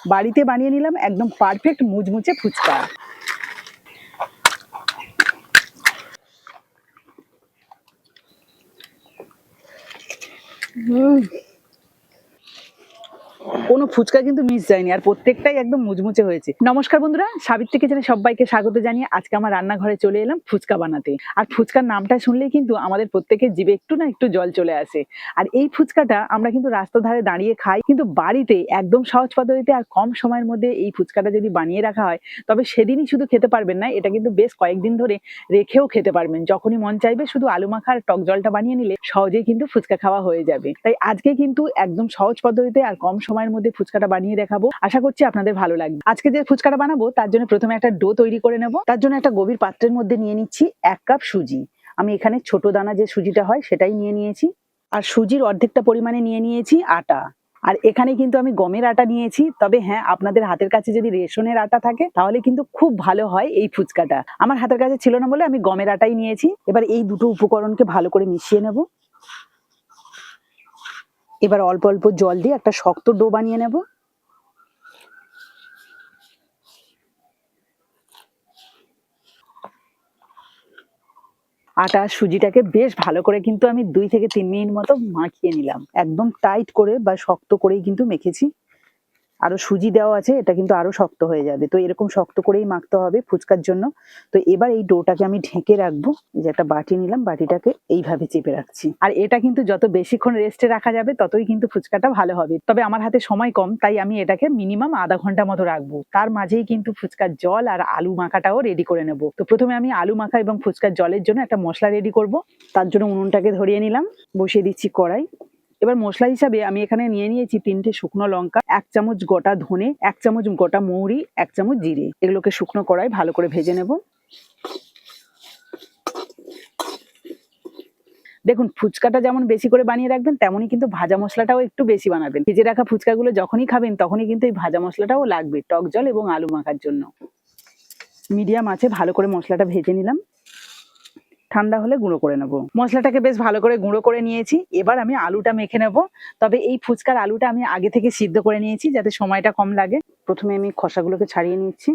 বাড়িতে বানিয়ে নিলাম একদম পারফেক্ট মুচমুচে ফুচকা। কোনো ফুচকা কিন্তু মিস যায়নি, আর প্রত্যেকটাই একদম মুচমুচে হয়েছে। নমস্কার বন্ধুরা, সাবিত্রী কিচেনে সবাইকে স্বাগত জানিয়ে আজকে আমার রান্নাঘরে চলে এলাম ফুচকা বানাতে। আর ফুচকার নামটা শুনলেই কিন্তু আমাদের প্রত্যেকের জিভে একটু না একটু জল চলে আসে। আর এই ফুচকাটা আমরা কিন্তু রাস্তার ধারে দাঁড়িয়ে খাই, কিন্তু বাড়িতে একদম সহজ পদ্ধতিতে আর কম সময়ের মধ্যে এই ফুচকাটা যদি বানিয়ে রাখা হয়, তবে সেদিনই শুধু খেতে পারবেন না, এটা কিন্তু বেশ কয়েকদিন ধরে রেখেও খেতে পারবেন। যখনই মন চাইবে শুধু আলু মাখা আর টক জলটা বানিয়ে নিলে সহজেই কিন্তু ফুচকা খাওয়া হয়ে যাবে। তাই আজকে কিন্তু একদম সহজ পদ্ধতিতে আর কম সময়ের মধ্যে ফুচকাটা বানিয়ে দেখাবো, আশা করছি আপনাদের ভালো লাগবে। আজকে যে ফুচকাটা বানাবো তার জন্য প্রথমে একটা ডো তৈরি করে নেব। তার জন্য একটা গভীর পাত্রের মধ্যে নিয়ে নিচ্ছি 1 কাপ সুজি। আমি এখানে ছোট দানা যে সুজিটা হয় সেটাই নিয়ে নিয়েছি। আর সুজির অর্ধেকটা পরিমাণে নিয়ে নিয়েছি আটা। আর এখানে কিন্তু আমি গমের আটা নিয়েছি, তবে হ্যাঁ, আপনাদের হাতের কাছে যদি রেশনের আটা থাকে তাহলে কিন্তু খুব ভালো হয় এই ফুচকাটা। আমার হাতের কাছে ছিল না বলে আমি গমের আটাই নিয়েছি। এবার এই দুটো উপকরণকে ভালো করে মিশিয়ে নেব। এবার অল্প অল্প জল দিয়ে একটা শক্ত ডো বানিয়ে নেব। আটা সুজিটাকে বেশ ভালো করে কিন্তু আমি 2 থেকে 3 মিনিট মতো মাখিয়ে নিলাম। একদম টাইট করে বা শক্ত করেই কিন্তু মেখেছি। আরো সুজি দেওয়া আছে, এটা কিন্তু আরো শক্ত হয়ে যাবে। তো এরকম শক্ত করেই মাখতে হবে ফুচকার জন্য। তো এবার এই ডোটাকে আমি ঢেকে রাখবো। এই যে একটা বাটি নিলাম, বাটিটাকে এইভাবে চেপে রাখছি। আর এটা কিন্তু যত বেশিক্ষণ রেস্টে রাখা যাবে ততই কিন্তু ফুচকাটা ভালো হবে। তবে আমার হাতে সময় কম, তাই আমি এটাকে মিনিমাম আধা ঘন্টা মতো রাখবো। তার মাঝেই কিন্তু ফুচকার জল আর আলু মাখাটাও রেডি করে নেব। তো প্রথমে আমি আলু মাখা এবং ফুচকার জলের জন্য একটা মশলা রেডি করব। তার জন্য উনুনটাকে ধরিয়ে নিলাম, বসিয়ে দিচ্ছি কড়াই। এবার মশলা হিসাবে আমি এখানে নিয়ে নিয়েছি 3টে শুকনো লঙ্কা, 1 চামচ গোটা ধনে, 1 চামচ গোটা মৌরি, 1 চামচ জিরে। এগুলোকে শুকনো কড়াই ভালো করে ভেজে নেব। দেখুন, ফুচকাটা যেমন বেশি করে বানিয়ে রাখবেন তেমনই কিন্তু ভাজা মশলাটাও একটু বেশি বানাবেন। ভেজে রাখা ফুচকাগুলো যখনই খাবেন তখনই কিন্তু এই ভাজা মশলাটাও লাগবে টক জল এবং আলু মাখার জন্য। মিডিয়াম আঁচে ভালো করে মশলাটা ভেজে নিলাম। ঠান্ডা হলে গুঁড়ো করে নেব। মশলাটাকে বেশ ভালো করে গুঁড়ো করে নিয়েছি। এবার আমি আলুটা মেখে নেব। তবে এই ফুচকার আলুটা আমি আগে থেকে সিদ্ধ করে নিয়েছি যাতে সময়টা কম লাগে। প্রথমে আমি খোসাগুলোকে ছাড়িয়ে নিচ্ছি।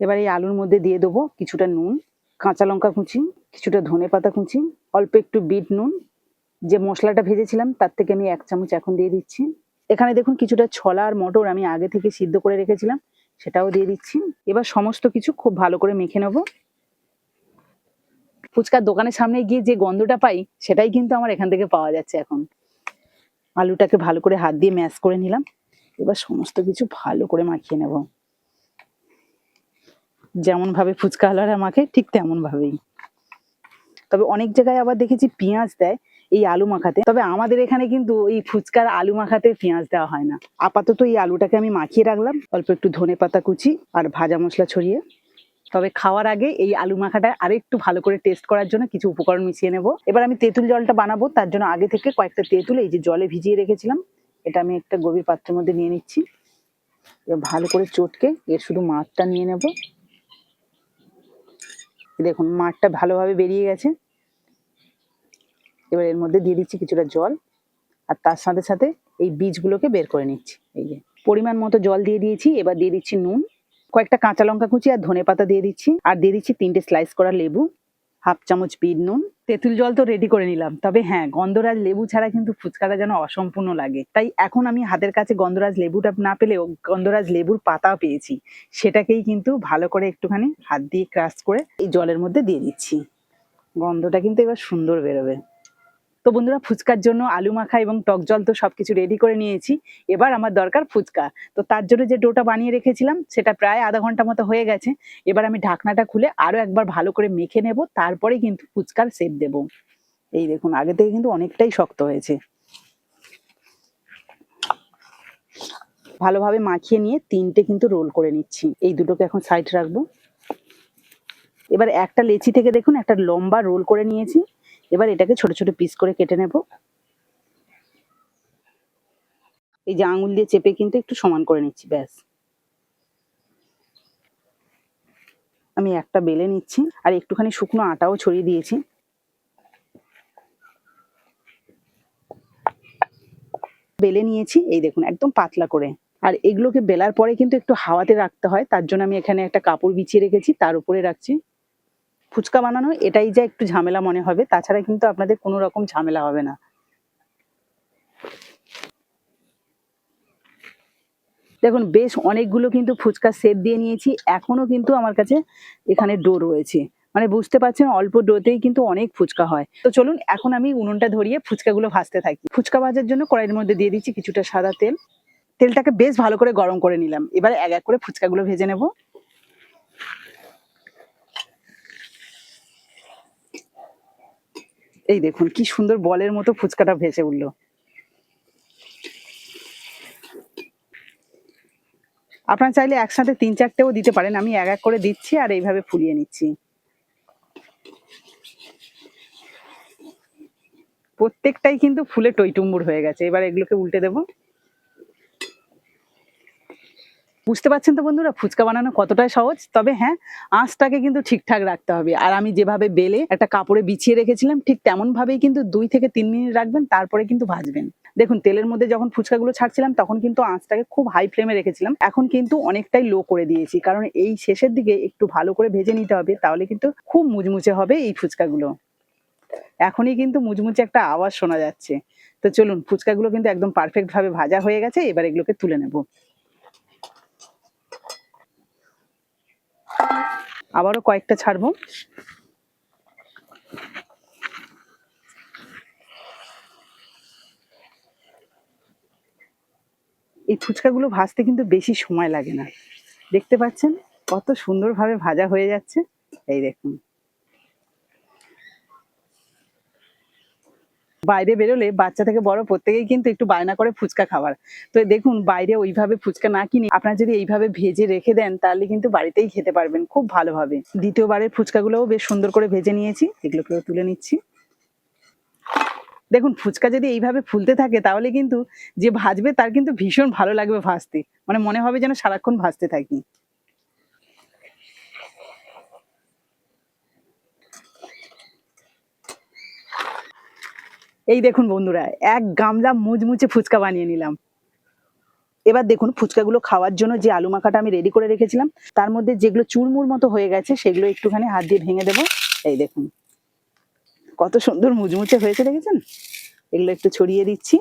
এবার এই আলুর মধ্যে দিয়ে দেবো কিছুটা নুন, কাঁচা লঙ্কা কুচি, কিছুটা ধনেপাতা কুচি, অল্প একটু বিট নুন। যে মশলাটা ভেজেছিলাম তার থেকে আমি 1 চামচ এখন দিয়ে দিচ্ছি। এখানে দেখুন কিছুটা ছোলা আর মটর আমি আগে থেকে সিদ্ধ করে রেখেছিলাম, সেটাও দিয়ে দিচ্ছি। এবার সমস্ত কিছু খুব ভালো করে মেখে নেব। ফুচকার দোকানের সামনে গিয়ে যে গন্ধটা পাই সেটাই কিন্তু আমার এখান থেকে পাওয়া যাচ্ছে এখন। আলুটাকে ভালো করে হাত দিয়ে ম্যাশ করে নিলাম। এবার সমস্ত কিছু ভালো করে মাখিয়ে নেব। যেমন ভাবে ফুচকাওয়ালারা মাখে ঠিক তেমন ভাবেই। তবে অনেক জায়গায় আবার দেখেছি পেঁয়াজ দেয় এই আলু মাখাতে, তবে আমাদের এখানে কিন্তু এই ফুচকার আলু মাখাতে পেঁয়াজ দেওয়া হয় না। আপাতত এই আলুটাকে আমি মাখিয়ে রাখলাম, অল্প একটু ধনেপাতা কুচি আর ভাজা মশলা ছড়িয়ে। তবে খাওয়ার আগে এই আলু মাখাটা আরেকটু ভালো করে টেস্ট করার জন্য কিছু উপকরণ মিশিয়ে নেব। এবার আমি তেঁতুল জলটা বানাবো, তার জন্য আগে থেকে কয়েকটা তেঁতুল এই যে জলে ভিজিয়ে রেখেছিলাম, এটা আমি একটা গভীর পাত্রের মধ্যে নিয়ে নিচ্ছি। এবার ভালো করে চটকে এর শুধু মাঠটা নিয়ে নেব। দেখুন মাঠটা ভালোভাবে বেরিয়ে গেছে। এবার এর মধ্যে দিয়ে দিচ্ছি কিছুটা জল, আর তার সাথে সাথে এই বীজগুলোকে বের করে নিচ্ছি। এই যে পরিমাণ মতো জল দিয়ে দিয়েছি। এবার দিয়ে দিচ্ছি নুন, কয়েকটা কাঁচা লঙ্কা কুচি আর ধনেপাতা দিয়ে দিচ্ছি, আর দিয়ে দিচ্ছি 3টে স্লাইস করা লেবু, 1/2 চামচ বিট নুন। তেঁতুল জল তো রেডি করে নিলাম, তবে হ্যাঁ, গন্ধরাজ লেবু ছাড়া কিন্তু ফুচকাটা যেন অসম্পূর্ণ লাগে। তাই এখন আমি হাতের কাছে গন্ধরাজ লেবুটা না পেলেও গন্ধরাজ লেবুর পাতা পেয়েছি, সেটাকেই কিন্তু ভালো করে একটুখানি হাত দিয়ে ক্রাশ করে এই জলের মধ্যে দিয়ে দিচ্ছি। গন্ধটা কিন্তু এবার সুন্দর বেরোবে। তো বন্ধুরা, ফুচকার জন্য আলু মাখা এবং টক জল তো সবকিছু রেডি করে নিয়েছি। এবার আমার দরকার ফুচকা। তো তার জন্য যে ডোটা বানিয়ে রেখেছিলাম সেটা প্রায় আধা ঘন্টা মতো হয়ে গেছে। এবার আমি ঢাকনাটা খুলে আরো একবার ভালো করে মেখে নেব, তারপরে কিন্তু ফুচকার শেপ দেব। এই দেখুন আগে থেকে কিন্তু অনেকটাই শক্ত হয়েছে। ভালোভাবে মাখিয়ে নিয়ে 3টে কিন্তু রোল করে নিচ্ছি। এই দুটোকে এখন সাইড রাখবো। এবার একটা লেচি থেকে দেখুন একটা লম্বা রোল করে নিয়েছি। এবার এটাকে ছোট ছোট পিস করে কেটে নেব। এই যে আঙুল দিয়ে চেপে কিন্তু একটু সমান করে নিচ্ছি, ব্যাস। আমি একটা বেলে নিচ্ছি, আর একটুখানি শুকনো আটাও ছড়িয়ে দিয়েছি। বেলে নিয়েছি, এই দেখুন একদম পাতলা করে। আর এগুলোকে বেলার পরে কিন্তু একটু হাওয়াতে রাখতে হয়, তার জন্য আমি এখানে একটা কাপড় বিছিয়ে রেখেছি, তার উপরে রাখছি। ফুচকা বানানো এটাই যা একটু ঝামেলা মনে হবে, তাছাড়া কিন্তু আপনাদের কোনো রকম ঝামেলা হবে না। দেখুন বেশ অনেকগুলো কিন্তু ফুচকা সেট দিয়ে নিয়েছি, এখনো কিন্তু আমার কাছে এখানে ডো রয়েছে। মানে বুঝতে পারছেন অল্প ডোতেই কিন্তু অনেক ফুচকা হয়। তো চলুন এখন আমি উনুনটা ধরিয়ে ফুচকাগুলো ভাজতে থাকি। ফুচকা ভাজার জন্য কড়াইয়ের মধ্যে দিয়ে দিচ্ছি কিছুটা সাদা তেল। তেলটাকে বেশ ভালো করে গরম করে নিলাম। এবারে এক এক করে ফুচকাগুলো ভেজে নেব। এই দেখুন কি সুন্দর বলের মতো ফুচকাটা ভেসে উঠলো। আপনারা চাইলে একসাথে ৩-৪টেও দিতে পারেন, আমি এক এক করে দিচ্ছি আর এইভাবে ফুলিয়ে নিচ্ছি। প্রত্যেকটাই কিন্তু ফুলে টইটুম্বুর হয়ে গেছে। এবার এগুলোকে উল্টে দেবো। বুঝতে পারছেন তো বন্ধুরা ফুচকা বানানো কতটা সহজ। তবে হ্যাঁ, আঁচটাকে কিন্তু ঠিকঠাক রাখতে হবে। আর আমি যেভাবে বেলে একটা কাপড়ে বিছিয়ে রেখেছিলাম ঠিক তেমন ভাবেই কিন্তু 2 থেকে 3 মিনিট রাখবেন, তারপরে কিন্তু ভাজবেন। দেখুন তেলের মধ্যে যখন ফুচকাগুলো ছাড়ছিলাম তখন কিন্তু আঁচটাকে খুব হাই ফ্লেমে রেখেছিলাম, এখন কিন্তু অনেকটাই লো করে দিয়েছি, কারণ এই শেষের দিকে একটু ভালো করে ভেজে নিতে হবে, তাহলে কিন্তু খুব মুচমুচে হবে এই ফুচকাগুলো। এখনই কিন্তু মুচমুচে একটা আওয়াজ শোনা যাচ্ছে। তো চলুন ফুচকাগুলো কিন্তু একদম পারফেক্ট ভাবে ভাজা হয়ে গেছে, এবার এগুলোকে তুলে নেব। আবারও কয়েকটা ছাড়বো। এই ফুচকাগুলো ভাজতে কিন্তু বেশি সময় লাগে না। দেখতে পাচ্ছেন কত সুন্দরভাবে ভাজা হয়ে যাচ্ছে। এই দেখুন। বাইরে বেরোলে বাচ্চা থেকে বড় প্রত্যেকেই কিন্তু একটু বায়না করে ফুচকা খাবার। তো দেখুন বাইরে ওইভাবে ফুচকা না কিনে আপনারা যদি এইভাবে ভেজে রেখে দেন তাহলে কিন্তু বাড়িতেই খেতে পারবেন খুব ভালোভাবে। দ্বিতীয়বারের ফুচকাগুলোও বেশ সুন্দর করে ভেজে নিয়েছি, এগুলোকেও তুলে নিচ্ছি। দেখুন ফুচকা যদি এইভাবে ফুলতে থাকে তাহলে কিন্তু যে ভাজবে তার কিন্তু ভীষণ ভালো লাগবে ভাজতে, মানে মনে হবে যেন সারাক্ষণ ভাজতে থাকি। এই দেখুন বন্ধুরা এক গামলা মুচমুচে ফুচকা বানিয়ে নিলাম। এবার দেখুন ফুচকাগুলো খাওয়ার জন্য যে আলু মাখাটা আমি রেডি করে রেখেছিলাম তার মধ্যে যেগুলো চুরমুর মতো হয়ে গেছে সেগুলো একটুখানি হাত দিয়ে ভেঙে দেবো। এই দেখুন কত সুন্দর মুচমুচে হয়েছে, দেখেছেন? এগুলো একটু ছড়িয়ে দিচ্ছি,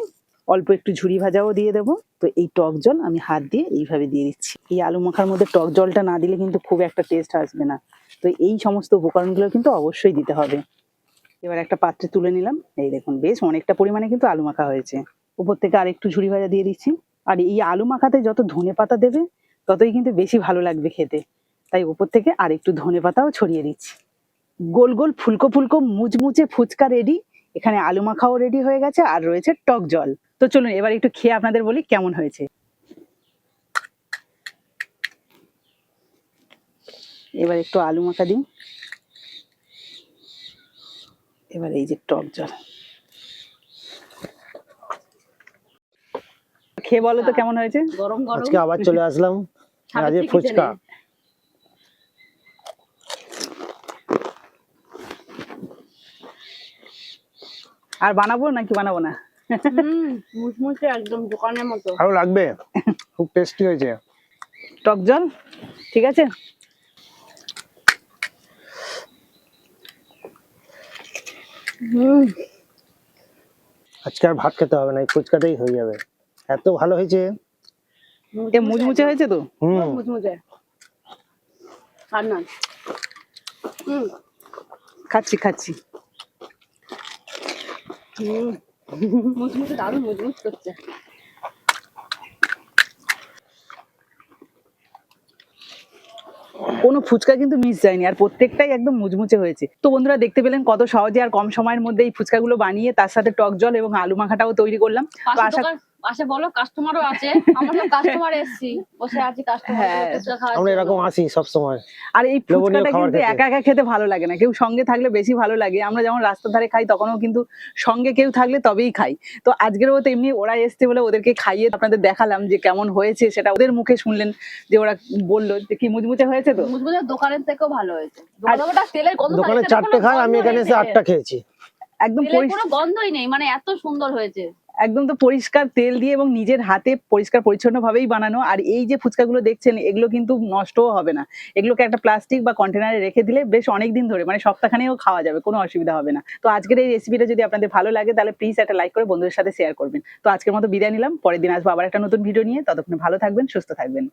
অল্প একটু ঝুরি ভাজাও দিয়ে দেবো। তো এই টক জল আমি হাত দিয়ে এইভাবে দিয়ে দিচ্ছি। এই আলু মাখার মধ্যে টক জলটা না দিলে কিন্তু খুব একটা টেস্ট আসবে না। তো এই সমস্ত উপকরণগুলো কিন্তু অবশ্যই দিতে হবে। এবার একটা পাত্রে তুলে নিলাম। এই দেখুন বেশ অনেকটা পরিমাণে কিন্তু আলু মাখা হয়েছে। উপর থেকে আরেকটু ঝুরি ভাজা দিয়ে দিচ্ছি। আর এই আলু মাখাতে যত ধনেপাতা দেবে ততই কিন্তু বেশি ভালো লাগবে খেতে, তাই উপর থেকে আরেকটু ধনেপাতাও ছড়িয়ে দিচ্ছি। গোল গোল ফুলকো ফুলকো মুচমুচে ফুচকা রেডি। এখানে আলু মাখাও রেডি হয়ে গেছে আর রয়েছে টক জল। তো চলুন এবার একটু খেয়ে আপনাদের বলি কেমন হয়েছে। এবার একটু আলু মাখা দিই, এবার এই যে টক জল, খেয়ে বলো তো কেমন হয়েছে। গরম গরম আজকে আবার চলে আসলাম আজকে ফুচকা। আর বানাবো নাকি বানাবো না? মুচমুচে একদম দোকানের মতো। ভালো লাগবে, খুব টেস্টি হয়েছে। টক জল ঠিক আছে। আজকে আর ভাত খেতে হবে না, এই ফুচকাতেই হয়ে যাবে, এত ভালো হয়েছে। এ মুচমুচে হয়েছে তো। মুচমুচে আর না খাচ্ছি খাচ্ছি। মুচমুচে দারুণ মুচমুচ করছে। কোনো ফুচকা কিন্তু মিস যায়নি আর প্রত্যেকটাই একদম মুচমুচে হয়েছে। তো বন্ধুরা দেখতে পেলেন কত সহজে আর কম সময়ের মধ্যে এই ফুচকাগুলো বানিয়ে তার সাথে টক জল এবং আলু মাখাটাও তৈরি করলাম। তো আশা পাশে বলো কাস্টমারও আছে, আমরা তো কাস্টমার এসেছি, বসে আছি কাস্টমার ফুচকা খাওয়ার আমরা এরকম আসি সব সময়। আর এই ফুচকাটা কিন্তু একা একা খেতে ভালো লাগে না, কেউ সঙ্গে থাকলে বেশি ভালো লাগে। আমরা যেমন রাস্তার ধারে খাই তখনও কিন্তু সঙ্গে কেউ থাকলে তবেই খাই। তো আজকেরও তো এমনি ওরা এসছে বলে ওদেরকে খাইয়ে আপনাদের দেখালাম যে কেমন হয়েছে, সেটা ওদের মুখে শুনলেন যে ওরা বললো যে কি মুচমুচে হয়েছে। তো মুচমুচে দোকানের থেকেও ভালো হয়েছে। তেলের গন্ধ, দোকানে 4টে খাই, আমি এখানে এসে 8টা খেয়েছি। একদম কোনো গন্ধই নেই, মানে এত সুন্দর হয়েছে। একদম তো পরিষ্কার তেল দিয়ে এবং নিজের হাতে পরিষ্কার পরিচ্ছন্ন ভাবেই বানানো। আর এই যে ফুচকাগুলো দেখছেন এগুলো কিন্তু নষ্টও হবে না। এগুলোকে একটা প্লাস্টিক বা কন্টেনারে রেখে দিলে বেশ অনেকদিন ধরে মানে সপ্তাহখানেকও খাওয়া যাবে, কোনো অসুবিধা হবে না। তো আজকের এই রেসিপিটা যদি আপনাদের ভালো লাগে তাহলে প্লিজ একটা লাইক করে বন্ধুদের সাথে শেয়ার করবেন। তো আজকের মতো বিদায় নিলাম, পরের দিন আসবো আবার একটা নতুন ভিডিও নিয়ে। ততক্ষণে ভালো থাকবেন, সুস্থ থাকবেন।